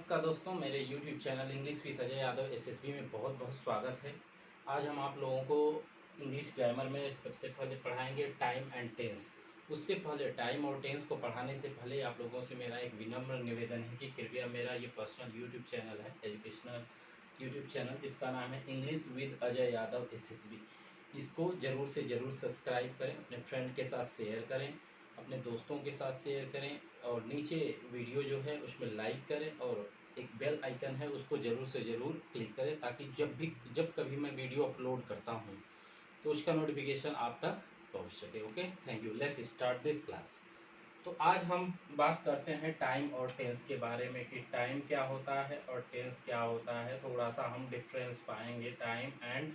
नमस्कार दोस्तों, मेरे YouTube channel English with Ajay Yadav SSB में बहुत बहुत स्वागत है। आज हम आप लोगों को इंग्लिश ग्रामर में सबसे पहले पढ़ाएंगे टाइम एंड टेंस। उससे पहले टाइम और टेंस को पढ़ाने से पहले आप लोगों से मेरा एक विनम्र निवेदन है कि कृपया मेरा ये पर्सनल YouTube चैनल है, एजुकेशनल YouTube चैनल जिसका नाम है English with Ajay Yadav SSB, इसको ज़रूर से ज़रूर सब्सक्राइब करें, अपने फ्रेंड के साथ शेयर करें, अपने दोस्तों के साथ शेयर करें और नीचे वीडियो जो है उसमें लाइक करें और एक बेल आइकन है उसको ज़रूर से ज़रूर क्लिक करें ताकि जब कभी मैं वीडियो अपलोड करता हूँ तो उसका नोटिफिकेशन आप तक पहुँच सके। Okay, thank you. Let's start this class. तो आज हम बात करते हैं टाइम और टेंस के बारे में कि टाइम क्या होता है और टेंस क्या होता है। थोड़ा सा हम डिफरेंस पाएंगे टाइम एंड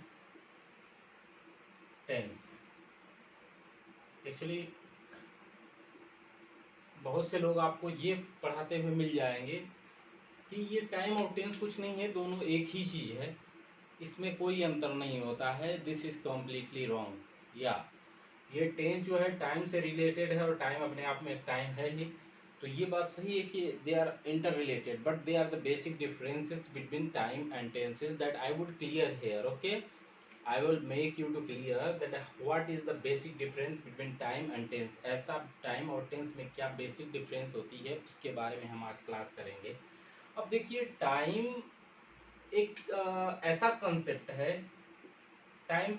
टेंस। एक्चुअली बहुत से लोग आपको ये पढ़ाते हुए मिल जाएंगे कि ये टाइम और टेंस कुछ नहीं है, दोनों एक ही चीज़ है, इसमें कोई अंतर नहीं होता है। This is completely wrong. या ये टेंस जो है टाइम से रिलेटेड है और टाइम अपने आप में टाइम है ही, तो ये बात सही है कि they are interrelated but they are the basic differences between time and tenses that I would clear here. Okay, I will make you to clear that what is the basic difference between time and tense। ऐसा time और tense में क्या basic difference होती है उसके बारे में हम आज क्लास करेंगे। अब देखिए, टाइम एक ऐसा कंसेप्ट है, टाइम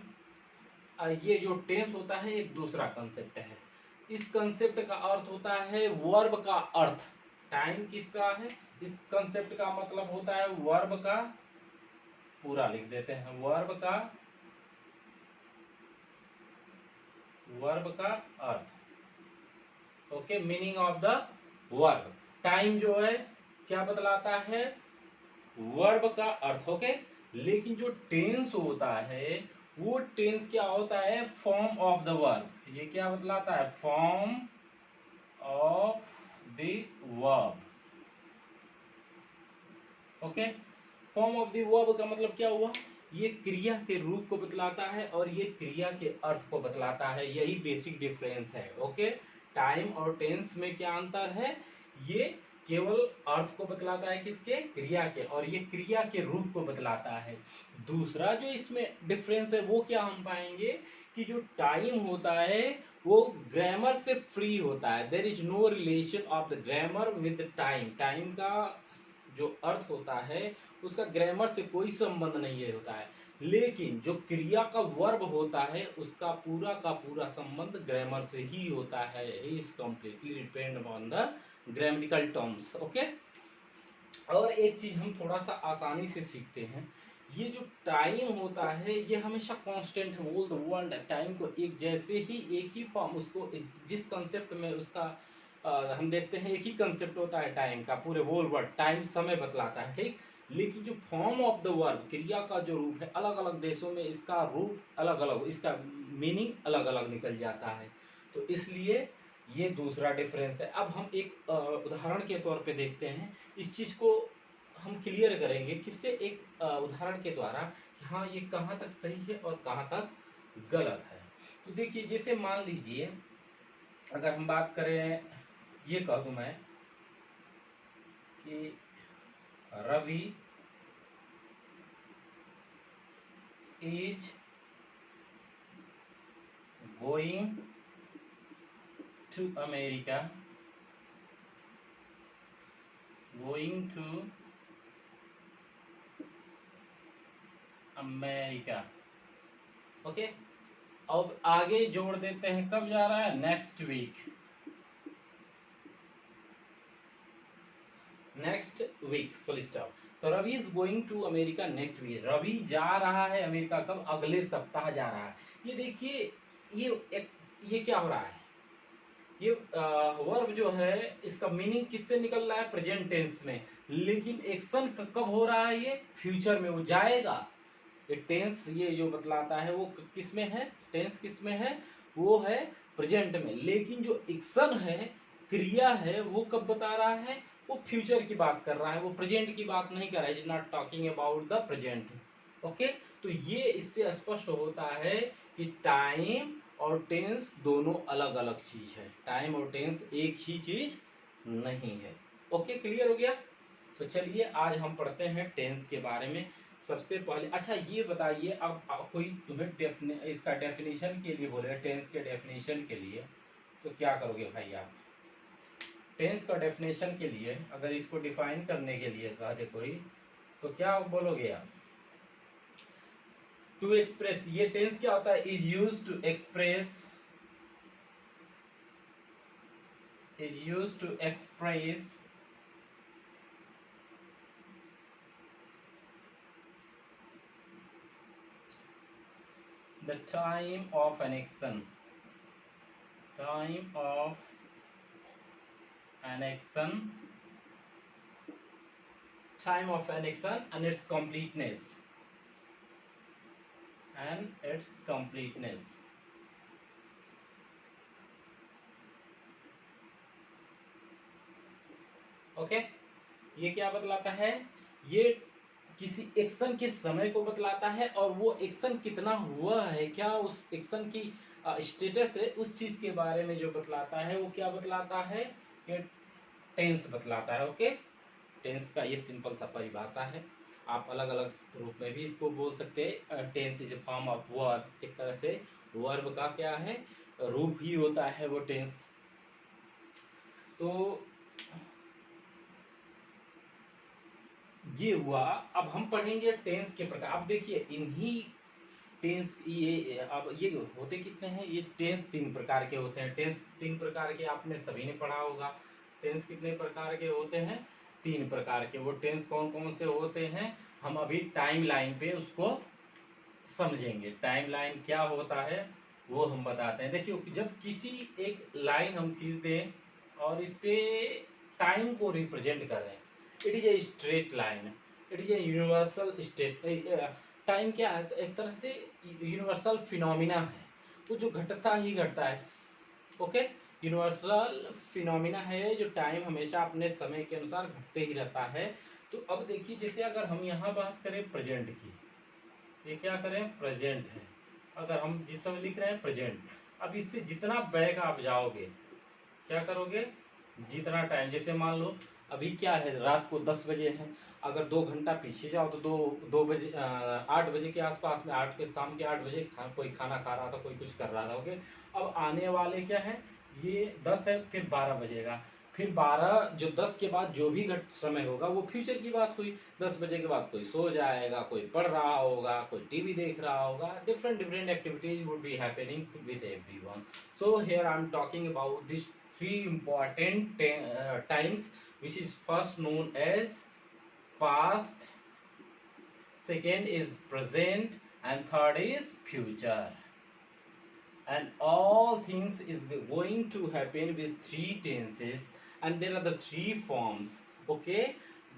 ये जो टेंस होता है एक दूसरा कंसेप्ट है। इस कंसेप्ट का अर्थ होता है वर्ब का अर्थ। टाइम किसका है? इस कंसेप्ट का मतलब होता है वर्ब का, पूरा लिख देते हैं, वर्ब का अर्थ। Okay, meaning of the verb. Time जो है क्या बतलाता है? वर्ब का अर्थ। ओके, लेकिन जो टेंस होता है वो टेंस क्या होता है? Form of the verb. ये क्या बतलाता है? Form of the verb. Okay, form of the verb का मतलब क्या हुआ? ये क्रिया के रूप को बतलाता है और ये क्रिया के अर्थ को बतलाता है। यही बेसिक डिफरेंस है। ओके, टाइम और टेंस में क्या अंतर है? ये केवल अर्थ को बतलाता है, किसके? क्रिया के, और ये क्रिया के रूप को बतलाता है। दूसरा जो इसमें डिफरेंस है वो क्या हम पाएंगे कि जो टाइम होता है वो ग्रामर से फ्री होता है। There is no relation of the grammar with time. Time का जो अर्थ होता है उसका ग्रामर से कोई संबंध नहीं होता है, लेकिन जो क्रिया का वर्ब होता है उसका पूरा संबंध ग्रामर से ही होता है। Is completely depend on the grammatical terms. Okay, और एक चीज हम थोड़ा सा आसानी से सीखते हैं, ये जो टाइम होता है ये हमेशा कांस्टेंट है। ऑल द वर्ल्ड टाइम को एक जैसे ही, एक ही फॉर्म, उसको जिस कंसेप्ट में उसका हम देखते हैं एक ही कंसेप्ट होता है टाइम का, पूरे होल वर्ल्ड। टाइम समय बतलाता है, ठीक, लेकिन जो फॉर्म ऑफ द वर्ब, क्रिया का जो रूप है, अलग अलग देशों में इसका रूप अलग अलग, इसका मीनिंग अलग अलग निकल जाता है। तो इसलिए ये दूसरा डिफरेंस है। अब हम एक उदाहरण के तौर पे देखते हैं, इस चीज को हम क्लियर करेंगे किससे? एक उदाहरण के द्वारा कि हाँ ये कहाँ तक सही है और कहाँ तक गलत है। तो देखिए, जैसे मान लीजिए अगर हम बात करें, ये कह दूं मैं कि Ravi is going to America, going to America. Okay, अब आगे जोड़ देते हैं, कब जा रहा है? Next week, next week, full stop. तो Ravi is going to America next week. Ravi जा रहा है अमेरिका, कब? अगले सप्ताह जा रहा है। ये देखिए, ये क्या हो रहा है? ये वर्ब जो है इसका मीनिंग किससे निकल रहा है? प्रेजेंट टेंस में, लेकिन एक्शन कब हो रहा है? ये फ्यूचर में, वो जाएगा। ये टेंस ये जो बतलाता है वो किस में है? टेंस किस में है? वो है प्रेजेंट में, लेकिन जो एक्शन है, क्रिया है, वो कब बता रहा है? वो फ्यूचर की बात कर रहा है, वो प्रेजेंट की बात नहीं कर रहा है। Is not talking about the present. Okay, तो ये इससे स्पष्ट होता है कि टाइम और टेंस दोनों अलग अलग चीज है। टाइम और टेंस एक ही चीज नहीं है। ओके, क्लियर हो गया? तो चलिए आज हम पढ़ते हैं टेंस के बारे में। सबसे पहले अच्छा ये बताइए, अब कोई तुम्हें इसका डेफिनेशन के लिए बोले, टेंस के डेफिनेशन के लिए, तो क्या करोगे भाई आप? टेंस का डेफिनेशन के लिए अगर इसको डिफाइन करने के लिए कहा जाए कोई, तो क्या बोलोगे आप? टू एक्सप्रेस, ये टेंस क्या होता है? Is use to express, is use to express the time of an action, time of an action, time of an action and its completeness, and its completeness. Okay, ये क्या बतलाता है? ये किसी action के समय को बतलाता है, और वो एक्शन कितना हुआ है, क्या उस एक्शन की स्टेटस है, उस चीज के बारे में जो बतलाता है वो क्या बतलाता है? ये टेंस बतलाता है। ओके, टेंस का ये सिंपल सा परिभाषा है। आप अलग अलग रूप में भी इसको बोल सकते हैं। Tense is a form of verb, एक तरह से वर्ब का क्या है, रूप ही होता है वो टेंस। तो ये हुआ। अब हम पढ़ेंगे टेंस के प्रकार। अब देखिए इन्हीं टेंस, ये अब ये होते कितने हैं? ये टेंस तीन प्रकार के होते हैं। टेंस तीन प्रकार के आपने सभी ने पढ़ा होगा। टेंस कितने प्रकार के होते हैं? तीन प्रकार के। वो टेंस कौन कौन से होते हैं हम अभी टाइम लाइन पे उसको समझेंगे। टाइम लाइन क्या होता है वो हम बताते हैं। देखियो, जब किसी एक लाइन हम खींच दें और इस पे टाइम को रिप्रेजेंट करें, it is a straight line, it is a universal state. Time क्या है? एक तरह से यूनिवर्सल फिनोमिना है, वो जो घटता ही घटता है। ओके, यूनिवर्सल फिनोमिना है जो टाइम हमेशा अपने समय के अनुसार घटते ही रहता है। तो अब देखिए, जैसे अगर हम यहाँ बात करें प्रेजेंट की, ये क्या करें? प्रेजेंट है। अगर हम जिस समय लिख रहे हैं प्रेजेंट, अब इससे जितना बैक आप जाओगे, क्या करोगे? जितना टाइम, जैसे मान लो अभी क्या है, रात को 10 बजे है, अगर 2 घंटा पीछे जाओ तो 2 बजे 8 बजे के आसपास में, शाम के 8 बजे कोई खाना खा रहा था, कोई कुछ कर रहा था। ओके, अब आने वाले क्या है, ये 10 है, फिर 12 बजेगा, फिर 12 जो 10 के बाद जो भी घट समय होगा वो फ्यूचर की बात हुई। 10 बजे के बाद कोई सो जाएगा, कोई पढ़ रहा होगा, कोई टीवी देख रहा होगा, different different activities would be happening with everyone. So here I am talking about this three important times, which is first known as past, second is present, and third is future. And all things is going to happen with three tenses, and there are the three forms. Okay,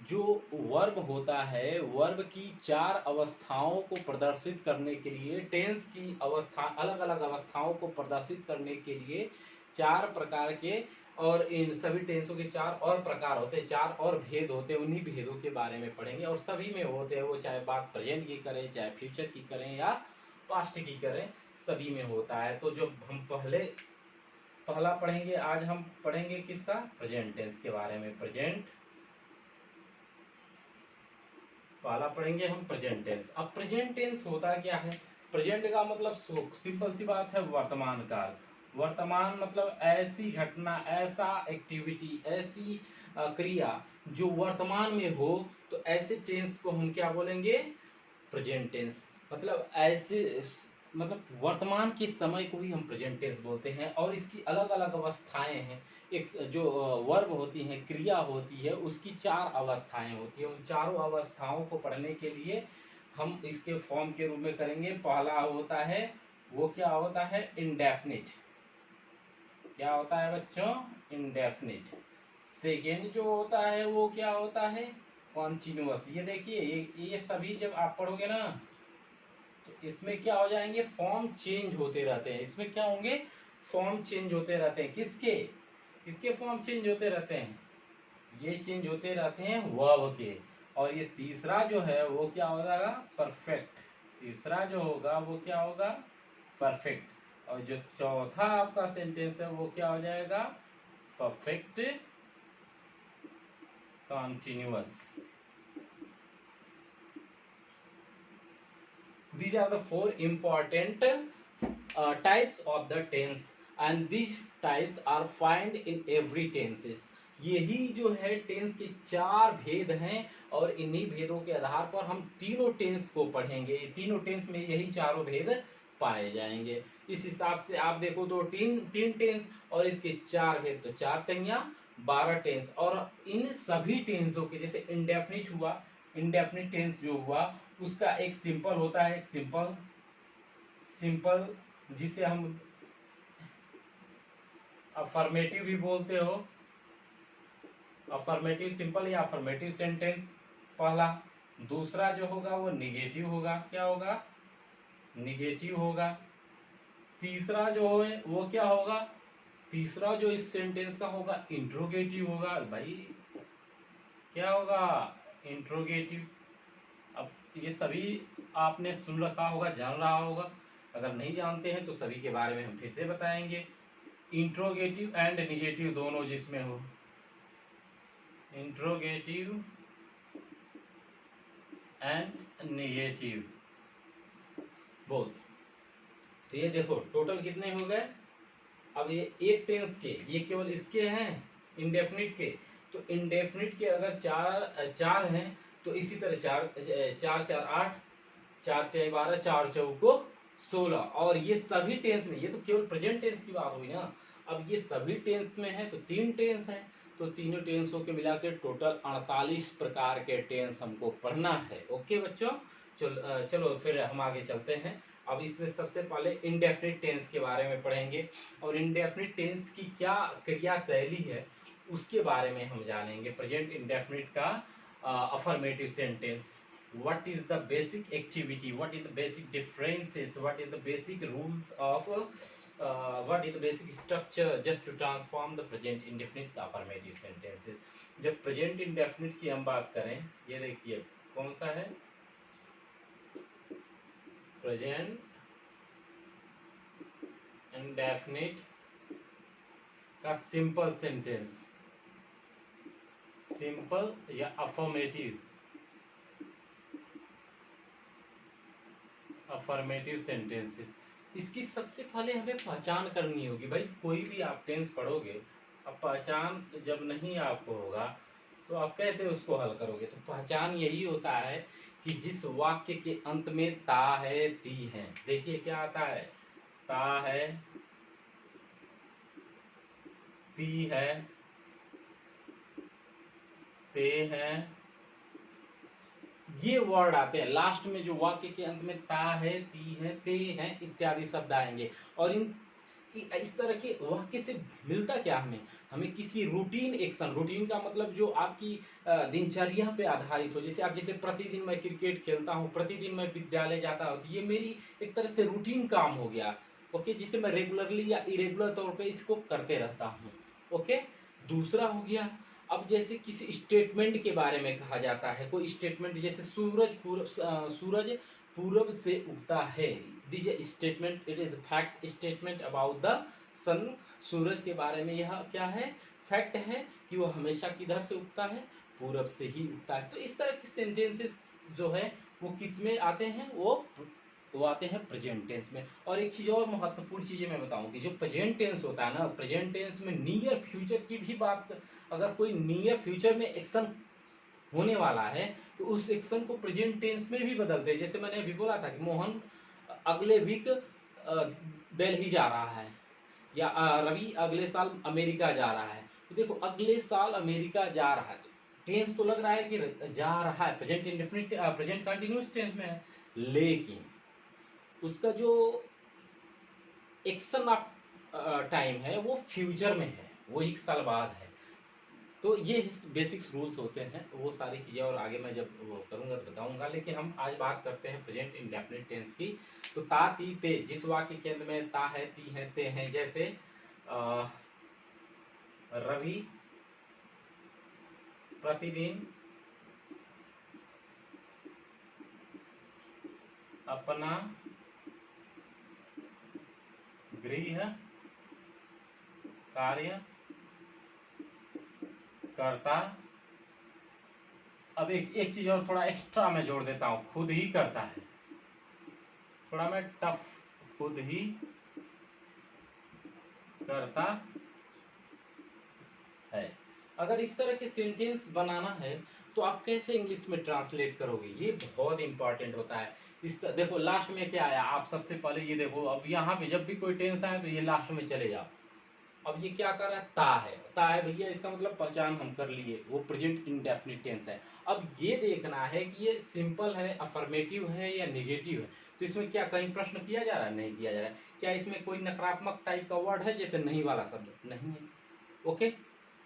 जो verb होता है, verb की 4 अवस्थाओं को प्रदर्शित करने के लिए, टेंस की अवस्था, अलग अलग अवस्थाओं को प्रदर्शित करने के लिए 4 प्रकार के, और इन सभी टेंसों के 4 और प्रकार होते हैं, 4 और भेद होते हैं। उन्हीं भेदों के बारे में पढ़ेंगे, और सभी में होते हैं वो, चाहे बात प्रेजेंट की करें, चाहे फ्यूचर की करें, या पास्ट की करें, सभी में होता है। तो जो हम पहला पढ़ेंगे, आज हम पढ़ेंगे किसका? प्रेजेंट टेंस के बारे में। पहला पढ़ेंगे हम प्रेजेंट टेंस। अब प्रेजेंट टेंस होता क्या है? प्रेजेंट का मतलब सिंपल सी बात है, वर्तमान काल। वर्तमान मतलब ऐसी घटना, ऐसा एक्टिविटी, ऐसी क्रिया जो वर्तमान में हो, तो ऐसे टेंस को हम क्या बोलेंगे? Present tense. मतलब ऐसे, मतलब वर्तमान के समय को ही हम प्रेजेंट टेंस बोलते हैं। और इसकी अलग अलग अवस्थाएं हैं। एक जो वर्ब होती है, क्रिया होती है, उसकी 4 अवस्थाएं होती है। उन चारों अवस्थाओं को पढ़ने के लिए हम इसके फॉर्म के रूप में करेंगे। पहला होता है, वो क्या होता है? इंडेफिनिट। क्या होता है बच्चों? इंडेफिनिट। सेकेंड जो होता है वो क्या होता है? कॉन्टिन्यूअस। ये देखिए, ये सभी जब आप पढ़ोगे ना, तो इसमें क्या हो जाएंगे? फॉर्म चेंज होते रहते हैं। इसमें क्या होंगे? फॉर्म चेंज होते रहते हैं। किसके किसके फॉर्म चेंज होते रहते हैं? ये चेंज होते रहते हैं वर्ब के। और ये तीसरा जो है वो क्या हो जाएगा? परफेक्ट। तीसरा जो होगा वो क्या होगा? परफेक्ट। और जो चौथा आपका सेंटेंस है वो क्या हो जाएगा? Perfect continuous. These are the four important types of the tense and these types are found in every tenses. यही जो है टेंस के चार भेद हैं और इन्हीं भेदों के आधार पर हम तीनों टेंस को पढ़ेंगे। तीनों टेंस में यही चारों भेद पाए जाएंगे। इस हिसाब से आप देखो तो तीन टेंस और इसके चार भेद, तो चार तैया 12 टेंस। और इन सभी टेंसों के जैसे इंडेफिनिट हुआ, इंडेफिनिट टेंस जो हुआ उसका एक सिंपल होता है, एक सिंपल जिसे हम अफर्मेटिव भी बोलते हो, अफर्मेटिव सिंपल या अफर्मेटिव सेंटेंस पहला। दूसरा जो होगा वो निगेटिव होगा, क्या होगा, निगेटिव होगा। तीसरा जो है वो क्या होगा, तीसरा जो इस सेंटेंस का होगा इंट्रोगेटिव होगा। भाई क्या होगा, इंट्रोगेटिव। अब ये सभी आपने सुन रखा होगा, जान रहा होगा, अगर नहीं जानते हैं तो सभी के बारे में हम फिर से बताएंगे। इंट्रोगेटिव एंड निगेटिव दोनों जिसमें हो, इंट्रोगेटिव एंड निगेटिव बोथ। तो ये देखो टोटल कितने हो गए। अब ये एक टेंस के, ये केवल इसके हैं इंडेफिनिट के, तो इंडेफिनिट के अगर चार हैं तो इसी तरह चार चार 8, 4 3 12, 4 चौको 16। और ये सभी टेंस में, ये तो केवल प्रेजेंट टेंस की बात हुई ना, अब ये सभी टेंस में है तो 3 टेंस हैं, तो तीनों टेंसों के मिला के टोटल 48 प्रकार के टेंस हमको पढ़ना है। ओके बच्चों, चलो फिर हम आगे चलते हैं। अब इसमें सबसे पहले इंडेफिनिट टेंस के बारे में पढ़ेंगे और इंडेफिनिट टेंस की क्या क्रिया शैली है उसके बारे में हम जानेंगे। प्रेजेंट इंडेफिनिट का affirmative sentence, what is the basic activity, what is the basic differences, what is the basic rules of what is the basic structure just to transform the present indefinite affirmative sentences। जब present indefinite की हम बात करें, ये देखिए कौन सा है, present indefinite का सिंपल सेंटेंस, सिंपल या अफर्मेटिव, अफर्मेटिव सेंटेंसेस। इसकी सबसे पहले हमें पहचान करनी होगी। भाई कोई भी आप टेंस पढ़ोगे, अब पहचान जब नहीं आपको होगा तो आप कैसे उसको हल करोगे। तो पहचान यही होता है कि जिस वाक्य के अंत में ता है ती है, देखिए क्या आता है, ता है ती है ते है, ये वर्ड आते हैं लास्ट में। जो वाक्य के अंत में ता है ती है ते है इत्यादि शब्द आएंगे और इस तरह के वाक्य से मिलता क्या हमें, हमें किसी रूटीन एक्शन, रूटीन का मतलब जो आपकी दिनचर्या पे आधारित हो। जैसे प्रतिदिन मैं क्रिकेट खेलता हूँ, प्रतिदिन मैं विद्यालय जाता हूँ, तो ये मेरी एक तरह से रूटीन काम हो गया। ओके, जिसे मैं रेगुलरली या इरेगुलर तौर पे इसको करते रहता हूँ। ओके, दूसरा हो गया, अब जैसे किसी स्टेटमेंट के बारे में कहा जाता है, कोई स्टेटमेंट जैसे सूरज पूरब से उगता है, this statement it is fact statement about the sun. सूरज के बारे में यह क्या है, फैक्ट है कि वो हमेशा किधर से उगता है, पूरब से ही उगता है। तो इस तरह के सेंटेंसेस जो है वो किस में आते हैं, वो आते हैं प्रेजेंट टेंस में। और एक चीज और महत्वपूर्ण चीजें मैं बताऊं कि जो प्रेजेंट टेंस होता है ना, प्रेजेंट टेंस में नियर फ्यूचर की भी बात, अगर कोई नियर फ्यूचर में एक्शन होने वाला है तो उस एक्शन को प्रेजेंट टेंस में भी बदलते हैं। जैसे मैंने अभी बोला था कि मोहन अगले वीक दिल्ली जा रहा है, या रवि अगले साल अमेरिका जा रहा है। तो देखो अगले साल अमेरिका जा रहा है, टेंस तो लग रहा है कि जा रहा है, present indefinite present continuous tense में है, लेकिन उसका जो एक्शन ऑफ टाइम है वो फ्यूचर में है, वो एक साल बाद है। तो ये बेसिक्स रूल्स होते हैं, वो सारी चीज़ें और आगे मैं जब वो करूँगा तो बताऊंगा। लेकिन हम आज बात करते हैं प्रेजेंट इंडेफिनिट टेंस की। तो ता ती ते, जिस वाक्य के अंत में ता है ती है ते हैं, जैसे रवि प्रतिदिन अपना गृह कार्य करता अब एक चीज और थोड़ा एक्स्ट्रा मैं जोड़ देता हूं, खुद ही करता है, थोड़ा मैं टफ, खुद ही करता है। अगर इस तरह के सेंटेंस बनाना है तो आप कैसे इंग्लिश में ट्रांसलेट करोगे, ये बहुत इंपॉर्टेंट होता है। देखो लास्ट में क्या आया, आप सबसे पहले ये देखो, अब यहाँ पे जब भी कोई टेंस आए तो ये लास्ट में चले जाओ। अब ये क्या कर रहा है, ता है भैया, इसका मतलब पहचान हम कर लिए, वो प्रेजेंट इंडेफिनिट टेंस है। अब ये देखना है कि ये सिंपल है, अफर्मेटिव है या नेगेटिव है। तो इसमें क्या कहीं प्रश्न किया जा रहा है, नहीं किया जा रहा है। क्या इसमें कोई नकारात्मक टाइप का वर्ड है, जैसे नहीं वाला शब्द, नहीं है। ओके,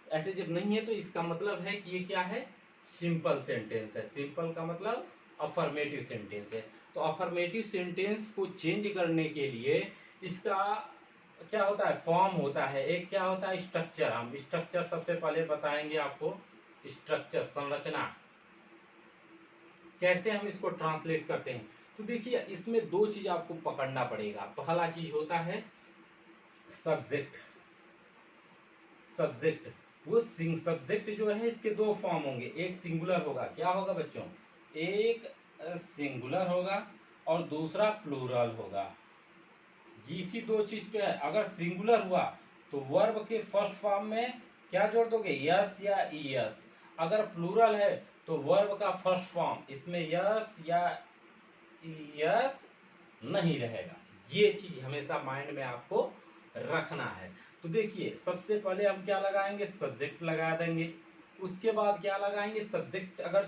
ऐसे जब नहीं है तो इसका मतलब है कि ये क्या है, सिंपल सेंटेंस है। सिंपल का मतलब अफर्मेटिव सेंटेंस है। तो अफर्मेटिव सेंटेंस को चेंज करने के लिए इसका क्या होता है, फॉर्म होता है, एक क्या होता है, स्ट्रक्चर। हम स्ट्रक्चर सबसे पहले बताएंगे आपको, स्ट्रक्चर, संरचना, कैसे हम इसको ट्रांसलेट करते हैं। तो देखिए इसमें दो चीज आपको पकड़ना पड़ेगा। पहला चीज होता है सब्जेक्ट। सब्जेक्ट, वो सब्जेक्ट जो है इसके दो फॉर्म होंगे, एक सिंगुलर होगा, क्या होगा बच्चों, एक सिंगुलर होगा और दूसरा प्लूरल होगा। इसी दो चीज पे है। अगर सिंगुलर हुआ तो वर्ब के फर्स्ट फॉर्म में क्या जोड़ दोगे, यस या ईएस। अगर प्लूरल है तो वर्ब का फर्स्ट फॉर्म इसमें यस या ईएस नहीं रहेगा। ये चीज हमेशा माइंड में आपको रखना है। तो देखिए सबसे पहले हम क्या लगाएंगे, सब्जेक्ट लगा देंगे। उसके बाद क्या लगाएंगे, सब्जेक्ट, अगर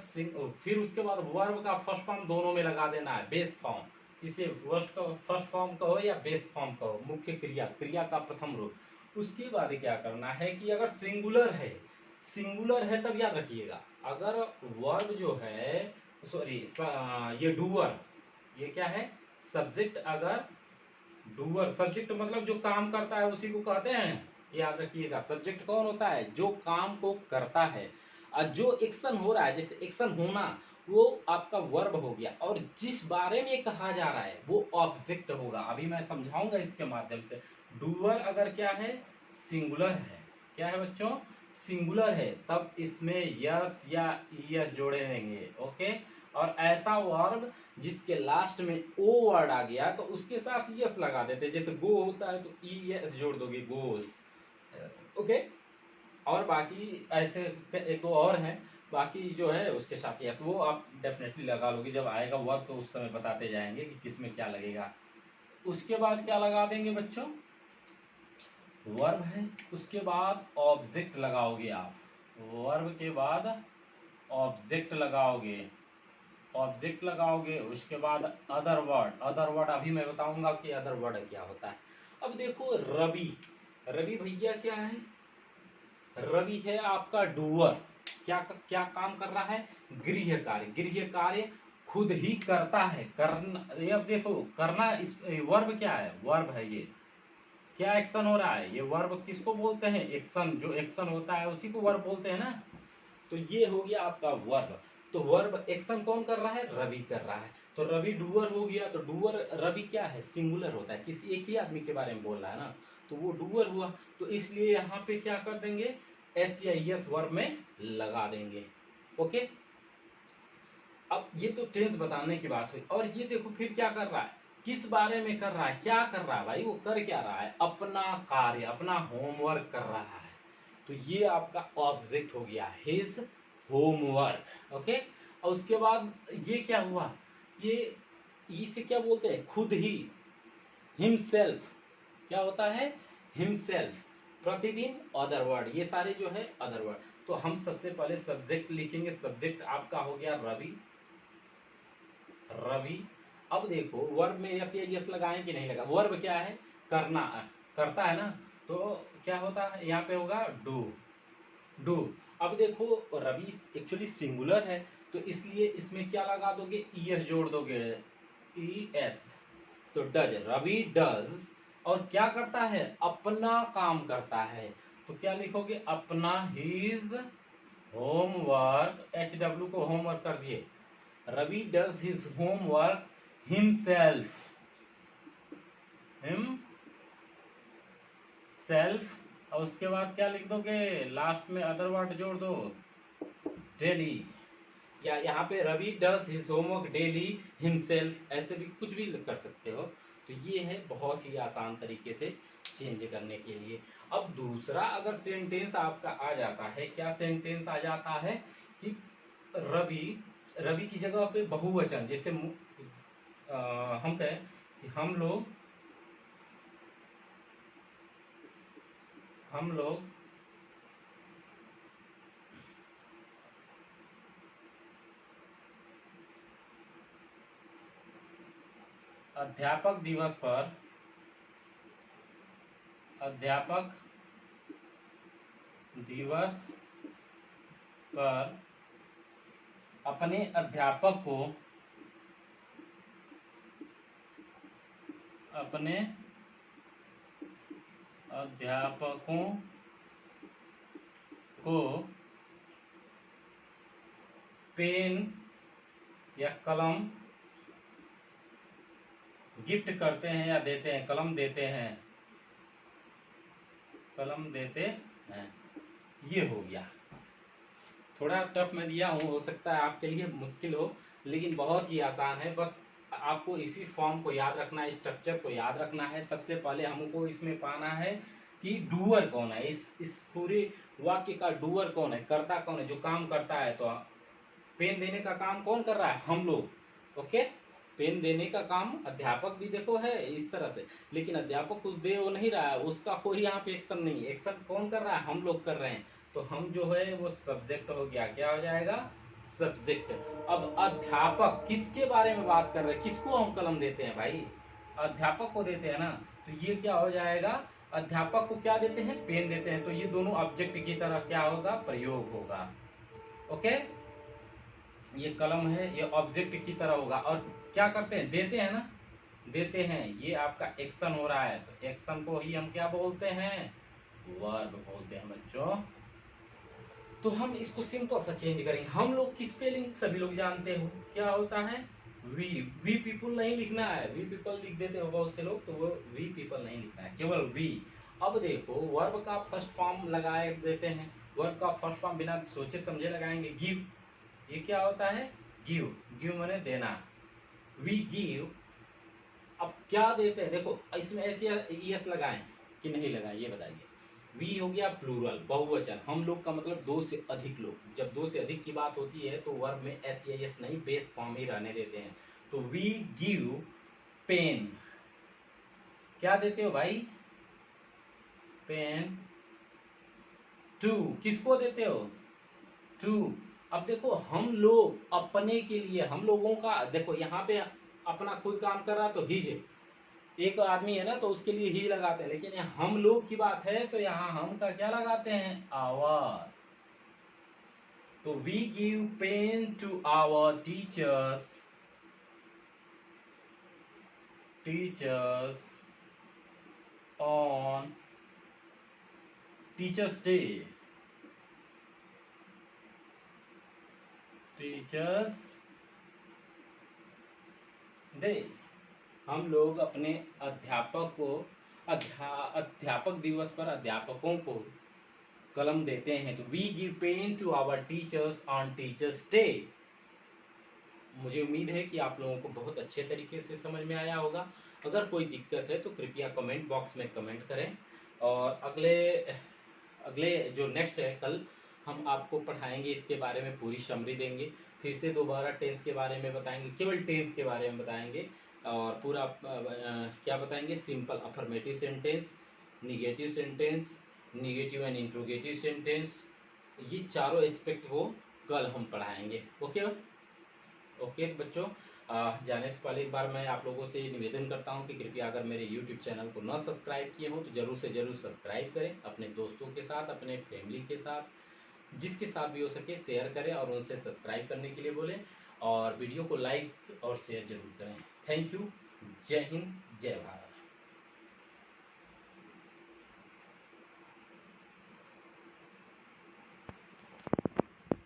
फिर उसके बाद वर्ब का फर्स्ट फॉर्म दोनों में लगा देना है, बेस फॉर्म। इसे फर्स्ट फॉर्म कहो या बेस फॉर्म कहो, मुख्य क्रिया, क्रिया का प्रथम रूप। उसके बाद क्या करना है कि अगर सिंगुलर है तब याद रखिएगा, अगर वर्ब जो है, सॉरी ये डूअर, ये क्या है, सब्जेक्ट। अगर डूअर, सब्जेक्ट मतलब जो काम करता है उसी को कहते हैं, याद रखिएगा। सब्जेक्ट कौन होता है, जो काम को करता है। और जो एक्शन हो रहा है, जैसे एक्शन होना, वो आपका वर्ब हो गया। और जिस बारे में कहा जा रहा है वो ऑब्जेक्ट होगा। अभी मैं समझाऊंगा इसके माध्यम से। डूअर अगर क्या है, सिंगुलर है, क्या है बच्चों, सिंगुलर है, तब इसमें यस या ईएस जोड़े देंगे। ओके, और ऐसा वर्ब जिसके लास्ट में ओ वर्ड आ गया तो उसके साथ यस लगा देते, जैसे गो होता है तो ई एस जोड़ दोगे, गोस। ओके, और बाकी ऐसे एक दो और हैं, बाकी जो है उसके साथ यस, वो आप डेफिनेटली लगा लोगे, जब आएगा वर्ब तो उस समय बताते जाएंगे कि किस में क्या लगेगा। उसके बाद क्या लगा देंगे बच्चों, वर्ब है, उसके बाद ऑब्जेक्ट लगाओगे आप। वर्ब के बाद ऑब्जेक्ट लगाओगे, ऑब्जेक्ट लगाओगे। उसके बाद अदर वर्ड अभी मैं बताऊंगा कि अदर वर्ड क्या होता है। अब देखो रवि, रवि भैया क्या है, रवि है आपका डूअर। क्या क्या काम कर रहा है, गृह कार्य। गृह कार्य खुद ही करता है, करना। अब देखो करना, इस वर्ब क्या है, वर्ब है ये। क्या एक्शन हो रहा है, ये वर्ब किसको बोलते हैं, एक्शन। जो एक्शन होता है उसी को वर्ब बोलते हैं ना। तो ये हो गया आपका वर्ब। तो वर्ब एक्शन कौन कर रहा है, रवि कर रहा है। तो रवि डूअर हो गया। तो डूअर, रवि क्या है, सिंगुलर होता है, किसी एक ही आदमी के बारे में बोल रहा है ना, तो वो डूअर हुआ। तो इसलिए यहाँ पे क्या कर देंगे, एस या एस वर्ब में लगा देंगे। ओके, अब ये तो टेंस बताने की बात हुई। और ये देखो फिर क्या कर रहा है, किस बारे में कर रहा है, क्या कर रहा है भाई, वो कर क्या रहा है, अपना कार्य, अपना होमवर्क कर रहा है। तो ये आपका ऑब्जेक्ट हो गया, हिज होमवर्क। ओके, और उसके बाद ये क्या हुआ, ये इसे क्या बोलते हैं, खुद ही, हिमसेल्फ। क्या होता है, हिमसेल्फ। प्रतिदिन, अदर वर्ड, ये सारे जो है अदर वर्ड। तो हम सबसे पहले सब्जेक्ट लिखेंगे। सब्जेक्ट आपका हो गया रवि, रवि। अब देखो वर्ब में यस या यस लगाएं कि नहीं लगा, वर्ब क्या है, करना, करता है ना। तो क्या होता है, यहाँ पे होगा डू, डू। अब देखो रवि एक्चुअली सिंगुलर है, तो इसलिए इसमें क्या लगा दोगे, ईएस जोड़ दोगे, ई एस। तो डज, रवि डज। और क्या करता है, अपना काम करता है। तो क्या लिखोगे, अपना, हिज होमवर्क, एच डब्ल्यू को होमवर्क कर दिए। Ravi does his homework himself, himself. और उसके बाद क्या लिख दोगे, लास्ट में अदर वर्ड जोड़ दो, डेली। क्या यहाँ पे Ravi does his homework daily himself, ऐसे भी कुछ भी कर सकते हो। तो ये है बहुत ही आसान तरीके से चेंज करने के लिए। अब दूसरा अगर सेंटेंस आपका आ जाता है, क्या सेंटेंस आ जाता है कि रवि, रवि की जगह पे बहुवचन, जैसे हम कहें कि हम लोग अध्यापक दिवस पर अपने अध्यापकों को पेन या कलम गिफ्ट करते हैं या देते हैं, कलम देते हैं, ये हो गया। थोड़ा टफ में दिया हूँ, हो सकता है आपके लिए मुश्किल हो, लेकिन बहुत ही आसान है। बस आपको इसी फॉर्म को याद रखना है, स्ट्रक्चर को याद रखना है। सबसे पहले हमको इसमें पाना है कि डूअर कौन है, इस पूरे वाक्य का डूअर कौन है, कर्ता कौन है, जो काम करता है। तो पेन देने का काम कौन कर रहा है, हम लोग। ओके, पेन देने का काम अध्यापक भी देखो है इस तरह से, लेकिन अध्यापक कुछ दे वो नहीं रहा है, उसका कोई यहाँ पे एक्शन नहीं है, एक्शन कौन कर रहा है, हम लोग कर रहे हैं। तो हम जो है वो सब्जेक्ट हो गया, क्या हो जाएगा, सब्जेक्ट। अब अध्यापक किसके बारे में बात कर रहे हैं, किसको हम कलम देते हैं भाई, अध्यापक को देते हैं ना। तो ये क्या हो जाएगा, अध्यापक को क्या देते हैं, पेन देते हैं। तो ये दोनों ऑब्जेक्ट की तरह क्या होगा, प्रयोग होगा। ओके, ये कलम है, ये ऑब्जेक्ट की तरह होगा। और क्या करते हैं, देते हैं ना, देते हैं, ये आपका एक्शन हो रहा है। तो एक्शन को ही हम क्या बोलते हैं, वर्ब बोलते हैं बच्चों। तो हम इसको सिंपल सा चेंज करेंगे। हम लोग की स्पेलिंग सभी लोग जानते हो, क्या होता है, वी पीपल नहीं लिखना है, वी पीपल लिख देते हो बहुत से लोग, तो वो वी पीपल नहीं लिखना है, केवल वी। अब देखो वर्ब का फर्स्ट फॉर्म लगाए देते हैं, वर्ब का फर्स्ट फॉर्म बिना सोचे समझे लगाएंगे, गिव। ये क्या होता है, गिव, गिव माने देना, वी गिव। अब क्या देते हैं, देखो इसमें ऐसे एस लगाएं कि नहीं लगाएं, ये बताइए। वी हो गया प्लूरल, बहुवचन, हम लोग का मतलब दो से अधिक लोग। जब दो से अधिक की बात होती है तो वर्ब में एस या एस नहीं, बेस फॉर्म ही रहने देते हैं। तो वी गिव पेन, क्या देते हो भाई, पेन टू, किसको देते हो, टू। अब देखो हम लोग अपने के लिए, हम लोगों का, देखो यहाँ पे अपना खुद काम कर रहा तो हिज, एक आदमी है ना तो उसके लिए ही लगाते हैं, लेकिन यहाँ हम लोग की बात है तो यहाँ हम का क्या लगाते हैं, आवर। तो we give pen to our teachers on teachers day, हम लोग अपने अध्यापक को अध्यापक दिवस पर अध्यापकों को कलम देते हैं। तो we give pen to our teachers on teachers day. मुझे उम्मीद है कि आप लोगों को बहुत अच्छे तरीके से समझ में आया होगा। अगर कोई दिक्कत है तो कृपया कमेंट बॉक्स में कमेंट करें। और अगले जो नेक्स्ट है, कल हम आपको पढ़ाएंगे, इसके बारे में पूरी समरी देंगे। फिर से दोबारा टेंस के बारे में बताएंगे, केवल टेंस के बारे में बताएंगे। और पूरा क्या बताएंगे, simple affirmative sentence, negative sentence, negative and interrogative sentence, ये चारों एस्पेक्ट को कल हम पढ़ाएंगे। ओके ओके बच्चों, जाने से पहले एक बार मैं आप लोगों से निवेदन करता हूं कि कृपया अगर मेरे YouTube चैनल को न सब्सक्राइब किए हो तो जरूर से जरूर सब्सक्राइब करें, अपने दोस्तों के साथ, अपने फैमिली के साथ, जिसके साथ भी हो सके शेयर करें और उनसे सब्सक्राइब करने के लिए बोलें। और वीडियो को लाइक और शेयर जरूर करें। थैंक यू, जय हिंद, जय भारत।